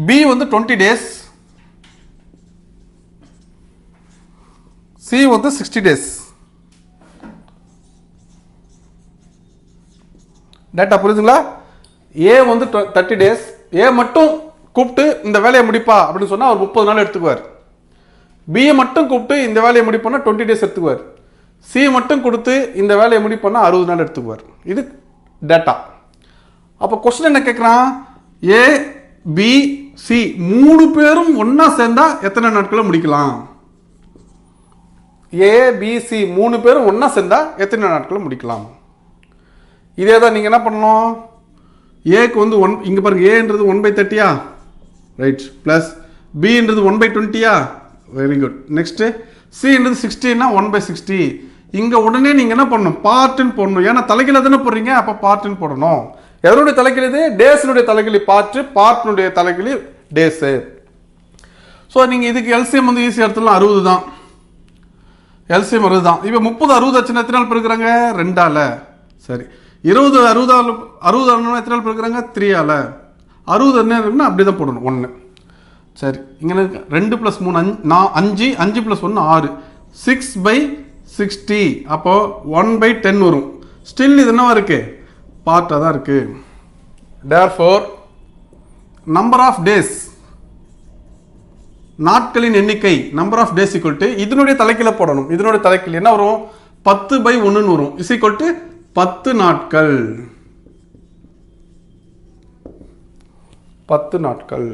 B வந்து 20 days, C வந்து 60 days. Data புரியுதுங்களா? ஏ வந்து 30 டேஸ், ஏ மட்டும் கூப்பிட்டு இந்த வேலையை முடிப்பா அப்படின்னு சொன்னால் அவர் 30 நாள் எடுத்துக்குவார். பியை மட்டும் கூப்பிட்டு இந்த வேலையை முடிப்போன்னா 20 டேஸ் எடுத்துக்குவார். சி மட்டும் கொடுத்து இந்த வேலையை முடிப்போன்னா 60 நாள் எடுத்துக்குவார். இது டேட்டா. அப்போ கொஸ்டின் என்ன கேட்குறான்? ஏ பி சி 3 பேரும் ஒன்றா சேர்ந்தா எத்தனை நாட்களை முடிக்கலாம்? ஏ பி சி 3 பேரும் ஒன்றா சேர்ந்தா எத்தனை நாட்களை முடிக்கலாம்? இதே தான் நீங்கள் என்ன பண்ணணும்? ஏக்கு வந்து இங்கே பாருங்க, ஏன்றது 1/30 ரைட், ப்ளஸ் பின்றது 1/20. Very good. நெக்ஸ்ட்டு சின்றது 60னா 1/60. இங்கே உடனே நீங்கள் என்ன பண்ணணும்? பார்ட்டுன்னு போடணும். ஏன்னா தலைகீழ தானே போடுறீங்க, அப்போ பார்ட்டுன்னு போடணும். எதனுடைய தலைகீழ் இது? டேஸினுடைய தலைகீழ் பார்ட்டு, பார்ட்டினுடைய தலைகீழ் டேஸு. ஸோ நீங்கள் இதுக்கு எல்சிஎம் வந்து ஈஸியாக எடுத்துடலாம். 60 தான். எல்சிஎம் 60 தான். இப்போ 30 60 ஆச்சுன்னா எத்தனை நாள் பெருக்கிறாங்க? 2ஆல். சரி, 20 60 எத்தனை நாள் பெருக்கிறாங்க? 3ஆல். 60 என்ன இருக்குன்னா அப்படி தான் போடணும் 1. சரி, இங்கே 2 + 3 5, 5 + 1 6, 6/60. அப்போது 1/10 வரும். ஸ்டில் இது என்னவா இருக்குது? பார்ட்டாக தான் இருக்குது. therefore நம்பர் ஆஃப் டேஸ், நாட்களின் எண்ணிக்கை, number of days equal to இதனுடைய தலைக்கீழ போடணும். இதனுடைய தலைக்கீழ் என்ன வரும்? 10/1 வரும். இஸ் ஈக்குவல் டு 10 நாட்கள். 10 நாட்கள்.